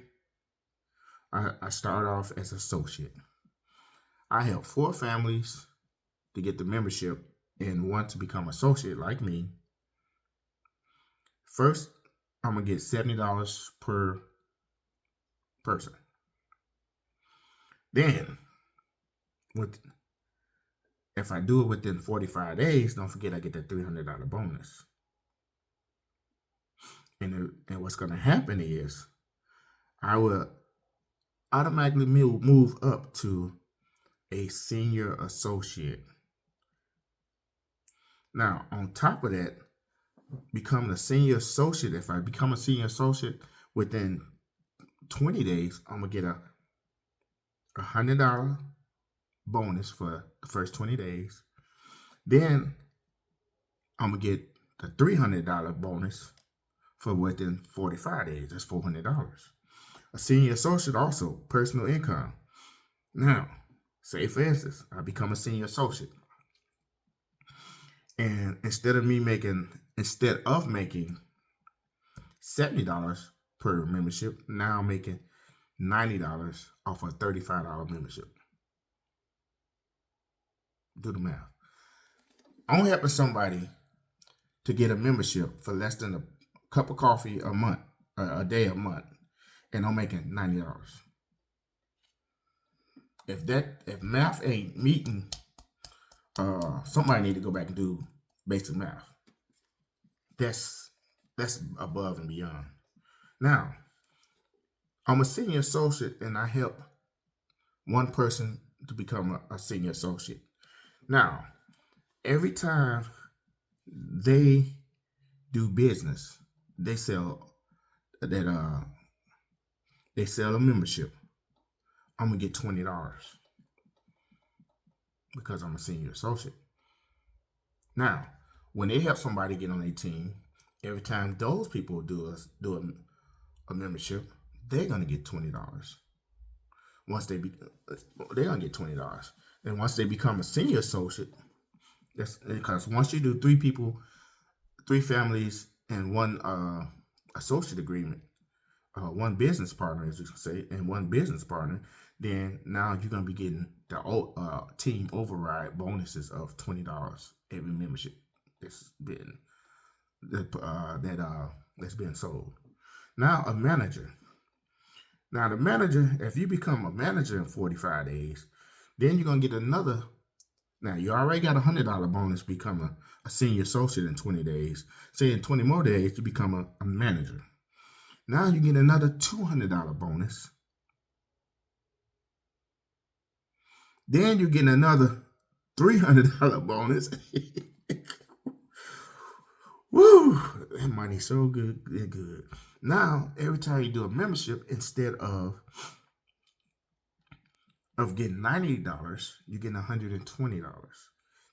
I start off as associate. I help 4 families to get the membership and want to become associate like me. First, I'm gonna get $70 per person. Then, with if I do it within 45 days, don't forget I get that $300 bonus. And what's gonna happen is I will automatically move up to a senior associate. Now, on top of that, becoming a senior associate, if I become a senior associate within 20 days, I'm going to get a $100 bonus for the first 20 days. Then I'm going to get the $300 bonus for within 45 days. That's $400. A senior associate also, personal income. Now, say for instance, I become a senior associate. And instead of making $70 per membership, now I'm making $90 off a $35 membership. Do the math. I'm helping somebody to get a membership for less than a cup of coffee a month, a day a month, and I'm making $90. If math ain't meeting, somebody need to go back and do basic math. That's above and beyond. Now, I'm a senior associate and I help one person to become a senior associate. Now, every time they do business, they sell a membership, I'm gonna get $20 because I'm a senior associate. Now, when they help somebody get on their team, every time those people do a membership, they're gonna get $20. They're gonna get $20. And once they become a senior associate, that's because once you do 3 families, and one associate agreement, one business partner, as you can say, and one business partner, then now you're gonna be getting the team override bonuses of $20 every membership that's been that's been sold. Now a manager. Now the manager, if you become a manager in 45 days, then you're gonna get another. Now you already got $100 bonus become a senior associate in 20 days. Say in 20 more days you become a manager. Now you get another $200 bonus. Then you get another $300 bonus. Woo! That money's so good. Now, every time you do a membership, instead of getting $90, you're getting $120.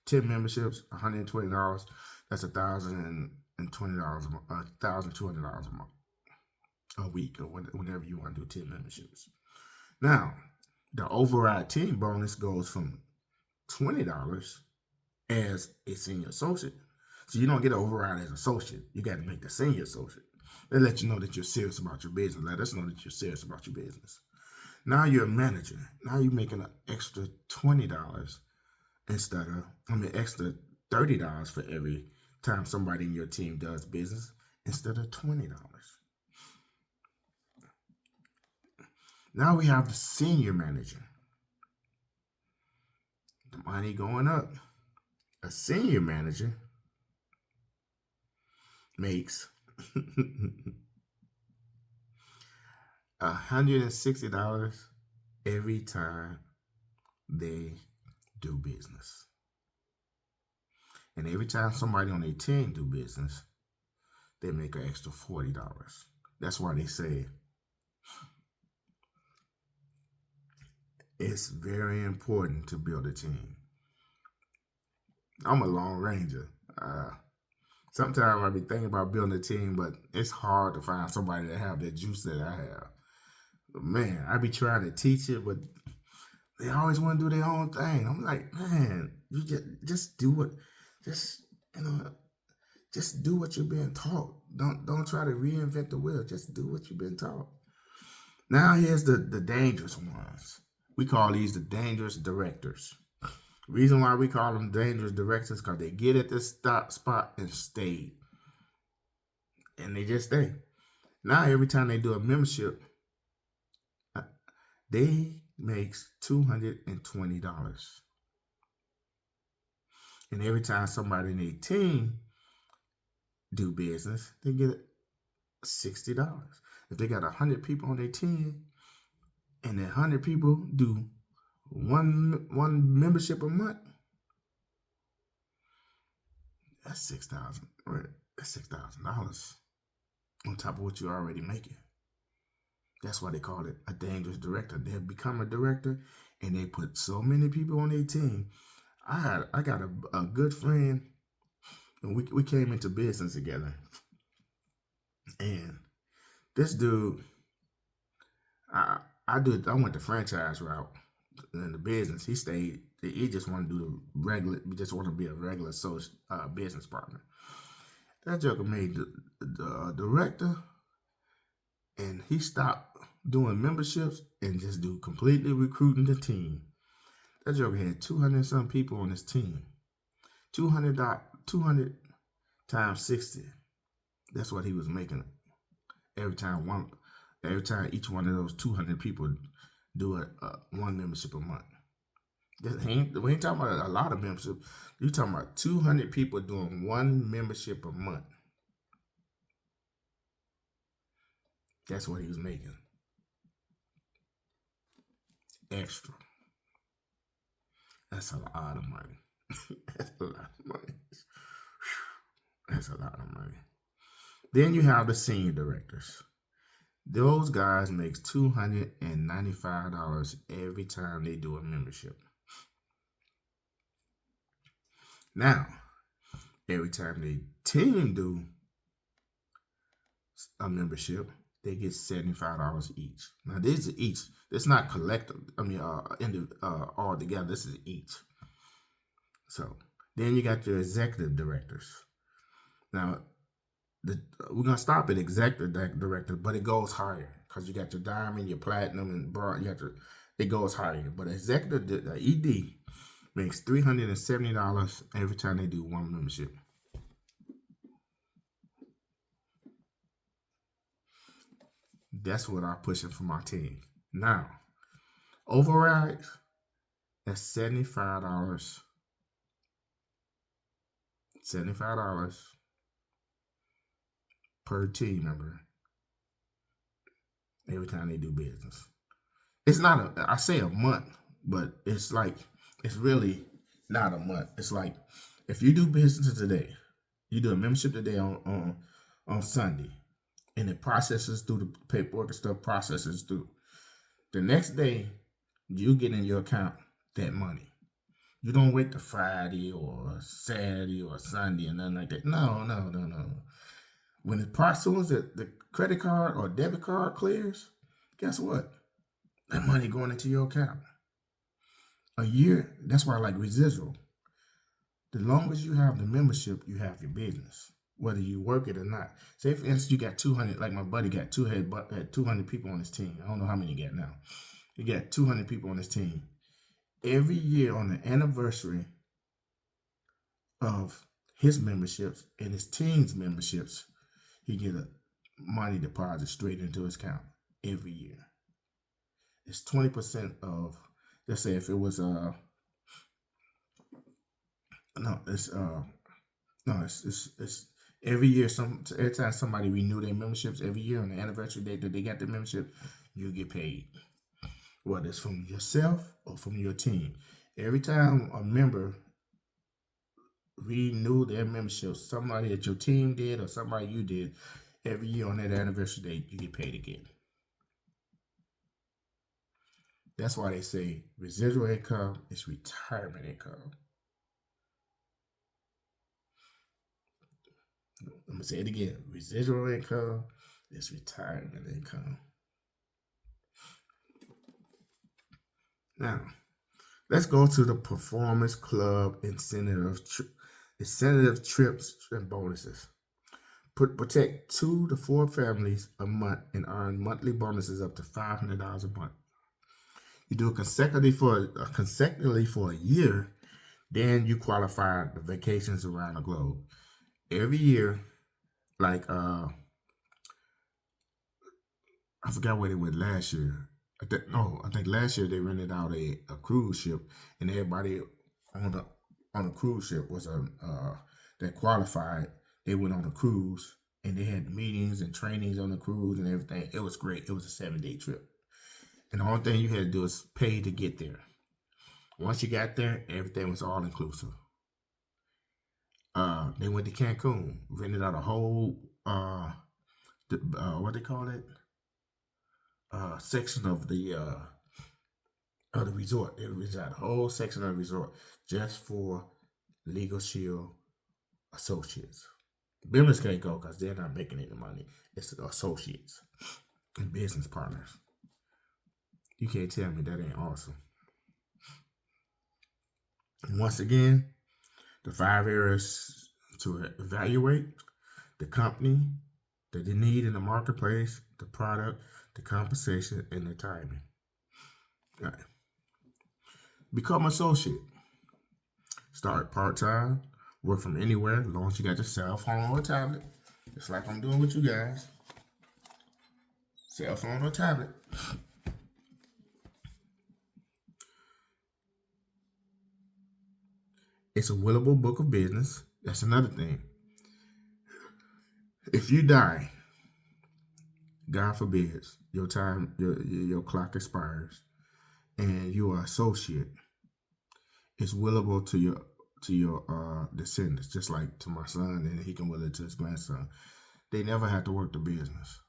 10 memberships, $120. That's $1,020 $1,200 a month, a week, or whenever you want to do 10 memberships. Now, the override team bonus goes from $20 as a senior associate. So you don't get an override as associate. You got to make the senior associate. They let you know that you're serious about your business. Let us know that you're serious about your business. Now you're a manager. Now you're making an extra $20 extra $30 for every time somebody in your team does business instead of $20. Now we have the senior manager. The money going up. A senior manager makes $160 every time they do business. And every time somebody on their team do business, they make an extra $40. That's why they say it's very important to build a team. I'm a Lone Ranger. Sometimes I be thinking about building a team, but it's hard to find somebody that have that juice that I have. But man, I be trying to teach it, but they always want to do their own thing. I'm like, man, you just do what, just you know, just do what you're being taught. Don't try to reinvent the wheel. Just do what you've been taught. Now here's the dangerous ones. We call these the dangerous directors. Reason why we call them dangerous directors because they get at this stop spot and stay, and they just stay. Now every time they do a membership, they makes $220, and every time somebody in their team do business, they get $60. If they got 100 people on their team, and that 100 people do one membership a month, that's 6,000. Right? That's $6,000 on top of what you're already making. That's why they call it a dangerous director. They have become a director, and they put so many people on their team. I got a good friend, and we came into business together. And this dude, I went the franchise route in the business. He stayed. He just wanted to do the regular. He just wanted to be a regular social business partner. That joker made the director, and he stopped doing memberships and just do completely recruiting the team. That joker had 200 some people on his team. 200 times 60. That's what he was making every time each one of those 200 people do one membership a month. We ain't talking about a lot of memberships. You're talking about 200 people doing one membership a month. That's what he was making. Extra. That's a lot of money. That's a lot of money. That's a lot of money. Then you have the senior directors. Those guys makes $295 every time they do a membership. Now, every time they team do a membership, they get $75 each. Now, this is each. It's not collective. I mean, all together. This is each. So then you got your executive directors. Now, we're gonna stop at executive director, but it goes higher because you got your diamond, your platinum, and bronze. It goes higher. But executive ED makes $370 every time they do one membership. That's what I'm pushing for my team. Now, overrides, that's $75. $75 per team member every time they do business. It's not I say a month, but it's really not a month. It's like if you do business today, you do a membership today on Sunday, and it processes through the paperwork and stuff, processes through. The next day, you get in your account that money. You don't wait to Friday or Saturday or Sunday or nothing like that. No. When as soon as the credit card or debit card clears, guess what? That money going into your account. A year, that's why I like residual. The longer you have the membership, you have your business, whether you work it or not. Say, for instance, you got 200, like my buddy got 200 people on his team. I don't know how many he got now. He got 200 people on his team. Every year on the anniversary of his memberships and his team's memberships, he get a money deposit straight into his account every year. It's 20% of, let's say if it was it's every year. Every time somebody renew their memberships every year on the anniversary date that they got the membership, you get paid. Whether it's from yourself or from your team. Every time a member renew their membership, somebody that your team did or somebody you did, every year on that anniversary date, you get paid again. That's why they say residual income is retirement income. I'm gonna say it again. Residual income is retirement income. Now, let's go to the Performance Club incentive trips and bonuses. Protect 2 to 4 families a month and earn monthly bonuses up to $500 a month. You do it consecutively for a year, then you qualify the vacations around the globe. Every year, like I forgot where they went last year. I think last year they rented out a cruise ship, and everybody on the on a cruise ship was that qualified. They went on a cruise, and they had meetings and trainings on the cruise and everything. It was great. It was a 7-day trip, and the only thing you had to do is pay to get there. Once you got there, everything was all inclusive. They went to Cancun, rented out a whole what they call it section of the resort. They rented out a whole section of the resort just for Legal Shield associates. Members can't go because they're not making any money. It's associates and business partners. You can't tell me that ain't awesome. And once again, the 5 areas to evaluate: the company, the need in the marketplace, the product, the compensation, and the timing. All right. Become associate. Start part-time. Work from anywhere as long as you got your cell phone or tablet. Just like I'm doing with you guys. Cell phone or tablet. It's a willable book of business. That's another thing. If you die, God forbid, your clock expires, and you are associate, it's willable to your descendants, just like to my son, and he can will it to his grandson. They never have to work the business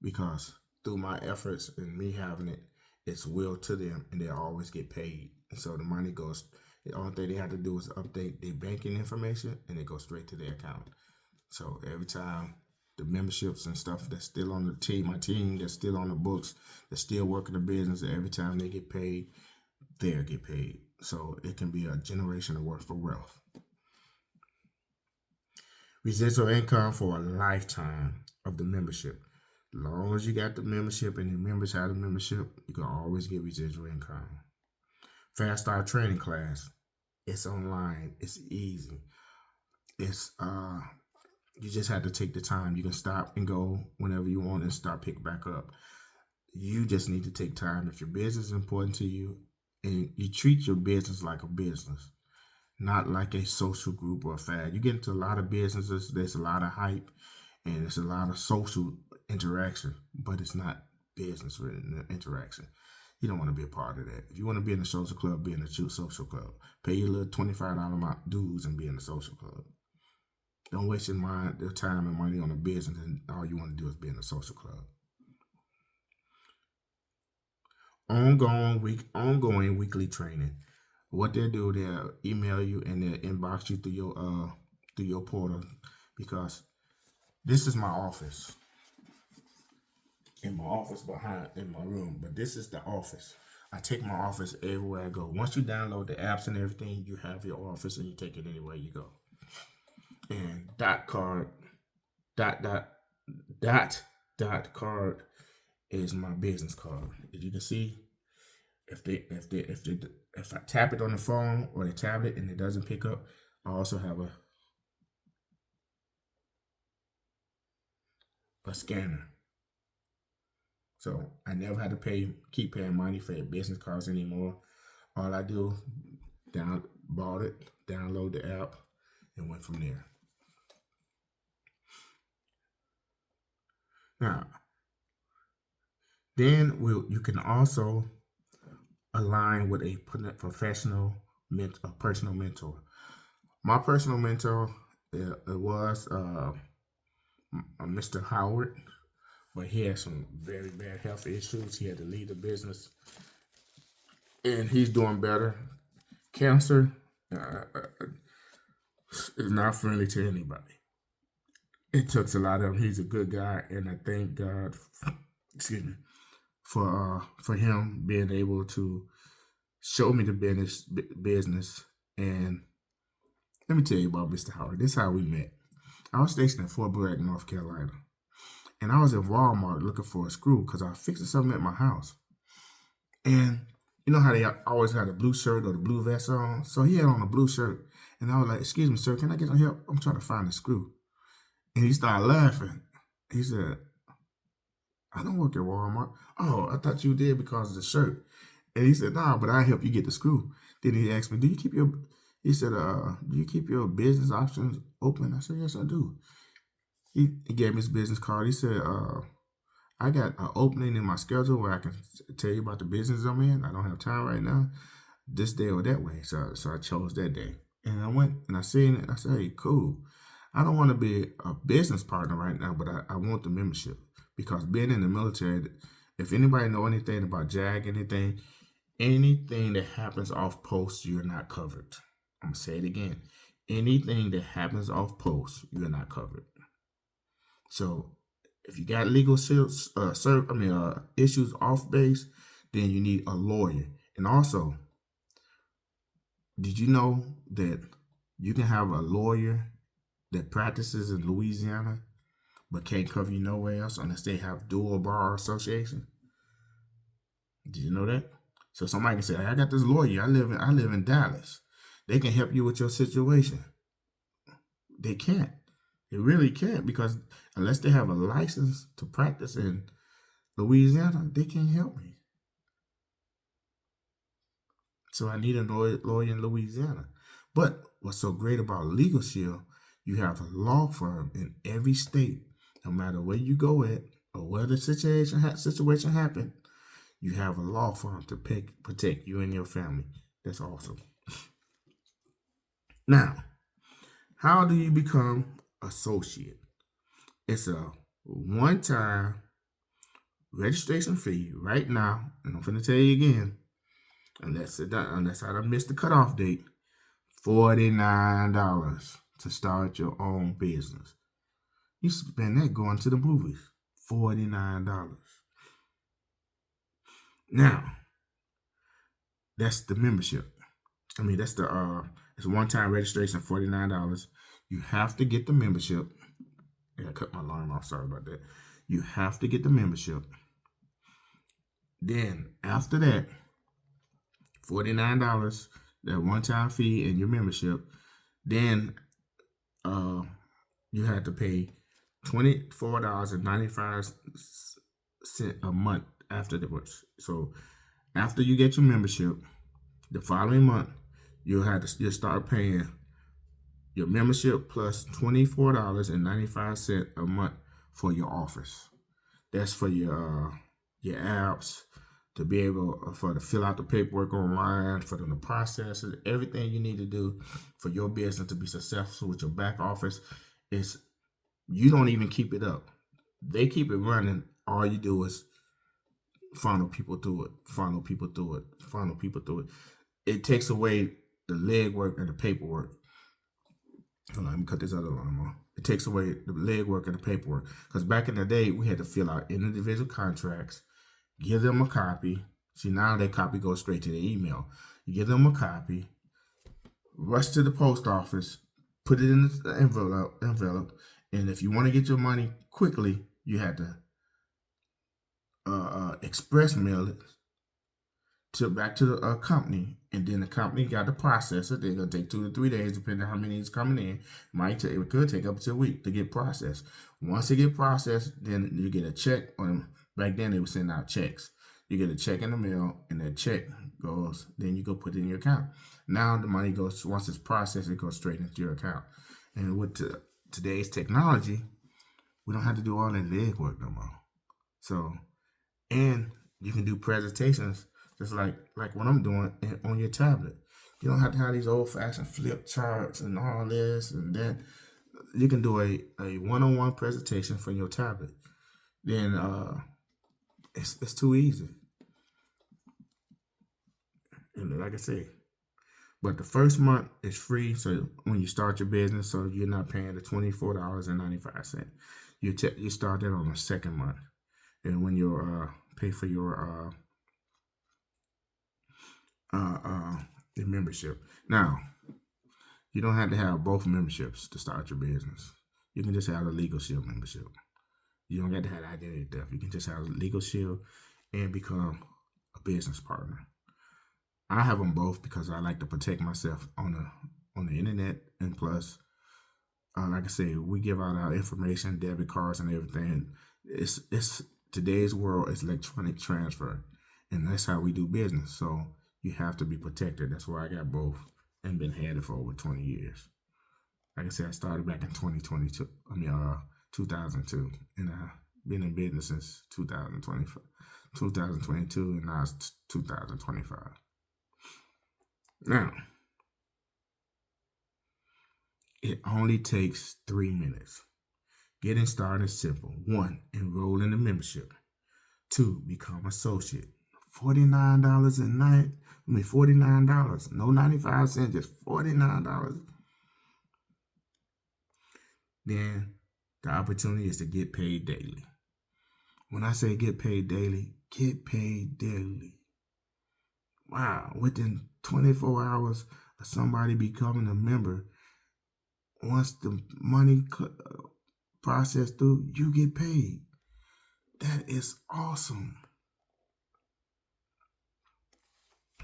because through my efforts and me having it, it's will to them, and they always get paid. And so the money goes. The only thing they have to do is update their banking information, and it goes straight to their account. So every time the memberships and stuff that's still on the team, my team that's still on the books, that's still working the business, every time they get paid, they'll get paid. So it can be a generation of worth for wealth. Residual income for a lifetime of the membership. As long as you got the membership and the members have the membership, you can always get residual income. Fast Start training class. It's online. It's easy. It's you just have to take the time. You can stop and go whenever you want and start pick back up. You just need to take time. If your business is important to you, and you treat your business like a business, not like a social group or a fad. You get into a lot of businesses, there's a lot of hype and there's a lot of social interaction, but it's not business interaction. You don't want to be a part of that. If you want to be in a social club, be in a social club. Pay your little $25 dues and be in a social club. Don't waste your time and money on a business and all you want to do is be in a social club. Ongoing weekly training. What they'll do, they'll email you and they'll inbox you through your portal, because this is my office. In my office behind in my room, but this is the office. I take my office everywhere I go. Once you download the apps and everything, you have your office and you take it anywhere you go. And dot card is my business card. As you can see, if I tap it on the phone or the tablet and it doesn't pick up, I also have a scanner. So I never had to keep paying money for business cards anymore. All I do, bought it, download the app, and went from there. Now, then you can also align with a professional, a personal mentor. My personal mentor was Mr. Howard, but he had some very bad health issues. He had to leave the business, and he's doing better. Cancer is not friendly to anybody. it took a lot of him. He's a good guy, and I thank God, excuse me, for him being able to show me the business. And let me tell you about Mr. Howard. This is how we met. I was stationed in Fort Bragg, North Carolina, and I was in Walmart looking for a screw because I was fixing something at my house. And you know how they always had a blue shirt or the blue vest on? So he had on a blue shirt. And I was like, excuse me, sir, can I get some help? I'm trying to find a screw. And he started laughing. He said, I don't work at Walmart. Oh, I thought you did because of the shirt. And he said, no, but I help you get the screw. Then he asked me, he said, do you keep your business options open? I said, yes, I do. He gave me his business card. He said, I got an opening in my schedule where I can tell you about the business I'm in. I don't have time right now, this day or that way. So I chose that day. And I went and I seen it. And I said, hey, cool. I don't want to be a business partner right now, but I want the membership. Because being in the military, if anybody know anything about JAG, anything that happens off post, you're not covered. I'm going to say it again. Anything that happens off post, you're not covered. So if you got legal issues off base, then you need a lawyer. And also, did you know that you can have a lawyer that practices in Louisiana but can't cover you nowhere else unless they have dual bar association? Did you know that? So somebody can say, hey, I got this lawyer. I live in Dallas. They can help you with your situation. They can't. They really can't, because unless they have a license to practice in Louisiana, they can't help me. So I need a lawyer in Louisiana. But what's so great about Legal Shield, you have a law firm in every state. No matter where you go at or where the situation happened, you have a law firm to protect you and your family. That's awesome. Now, how do you become associate? It's a one-time registration fee right now, and I'm going to tell you again, unless I done missed the cutoff date, $49 to start your own business. You spend that going to the movies. $49. Now, that's the membership. That's it's one-time registration, $49. You have to get the membership. Yeah, I cut my alarm off. Sorry about that. You have to get the membership. Then after that, $49, that one-time fee and your membership. Then you have to pay $24.95 a month afterwards. So after you get your membership, the following month you'll start paying your membership plus $24.95 a month for your office. That's for your apps, to be able to fill out the paperwork online, for them to process it. Everything you need to do for your business to be successful with your back office is, you don't even keep it up. They keep it running. All you do is funnel people through it. It takes away the legwork and the paperwork. Hold on, let me cut this other alarm off. It takes away the legwork and the paperwork. Because back in the day, we had to fill out individual contracts, give them a copy. See, now that copy goes straight to the email. You give them a copy, rush to the post office, put it in the envelope, and if you want to get your money quickly, you had to express mail it back to the company, and then the company got to process it. They're gonna take 2 to 3 days, depending on how many is coming in. It could take up to a week to get processed. Once it get processed, then you get a check. Back then they were sending out checks. You get a check in the mail, and that check goes. Then you go put it in your account. Now the money goes, once it's processed, it goes straight into your account. And with today's technology, we don't have to do all that legwork no more. So, and you can do presentations just like what I'm doing on your tablet. You don't have to have these old-fashioned flip charts and all this and that. You can do a one-on-one presentation from your tablet. Then it's too easy. And like I say, But the first month is free. So when you start your business, so you're not paying the $24.95. You start that on the second month, and when you pay for your membership. Now you don't have to have both memberships to start your business. You can just have a Legal Shield membership. You don't got to have identity theft. You can just have a Legal Shield and become a business partner. I have them both because I like to protect myself on the internet, and plus, like I said, we give out our information, debit cards, and everything. It's today's world is electronic transfer, and that's how we do business. So you have to be protected. That's why I got both and been had it for over 20 years. Like I said, I started back in 2022. 2002, and I've been in business since 2022, and now it's 2025. Now, it only takes 3 minutes. Getting started is simple. 1, enroll in the membership. 2, become associate. $49 a night. $49. No 95 cents, just $49. Then the opportunity is to get paid daily. When I say get paid daily, get paid daily. Wow, within 24 hours of somebody becoming a member, once the money processed through, you get paid. That is awesome.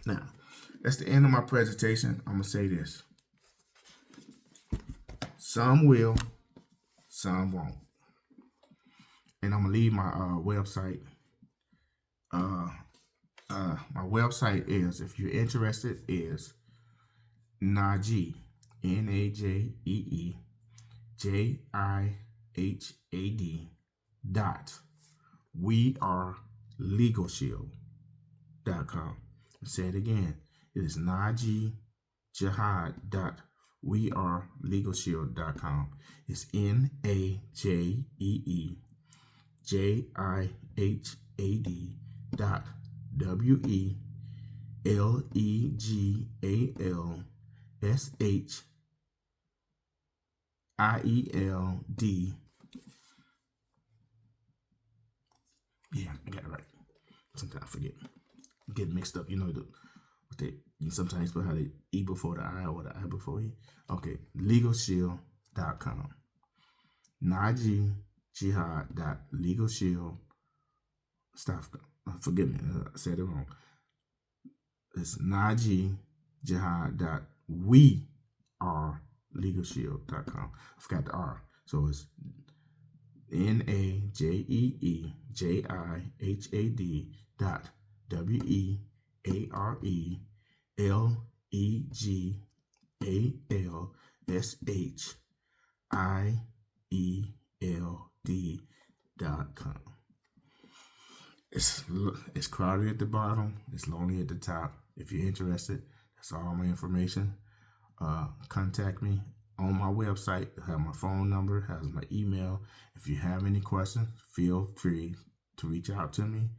Now, that's the end of my presentation. I'm going to say this. Some will, some won't. And I'm going to leave my website. My website is, if you're interested, is Najee, Najee, Jihad wearelegalshield.com. Say it again. It is Najee Jihad.wearelegalshield.com. It's NAJEHAD.WELEGALSHIELD. Yeah, I got it right. Sometimes I forget. Get mixed up. You know you sometimes put how they E before the I or the I before E. Okay, LegalShield.com. Najee Jihad.LegalShield. Stop. Forgive me. I said it wrong. It's Najee Jihad.wearelegalshield.com. I forgot the R. So it's NAJEHAD.WEARELEGALSHIELD.com. It's crowded at the bottom. It's lonely at the top. If you're interested, that's all my information. Contact me on my website. I have my phone number, has my email. If you have any questions, feel free to reach out to me.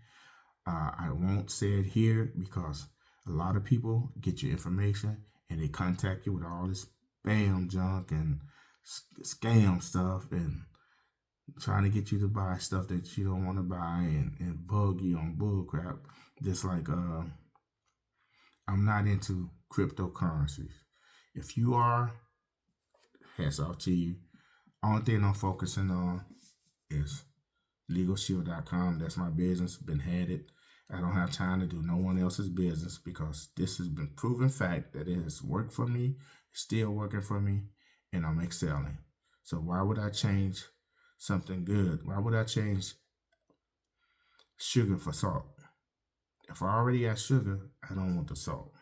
I won't say it here because a lot of people get your information and they contact you with all this spam junk and scam stuff and trying to get you to buy stuff that you don't want to buy and bug you on bull crap. Just like I'm not into cryptocurrencies. If you are, hats off to you. Only thing I'm focusing on is LegalShield.com. That's my business. Been had it. I don't have time to do no one else's business because this has been proven fact that it has worked for me, it's still working for me, and I'm excelling. So why would I change something good? Why would I change sugar for salt? If I already got sugar, I don't want the salt.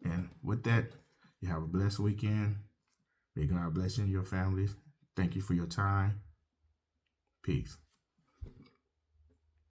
And with that, you have a blessed weekend. May God bless you and your families. Thank you for your time. Peace.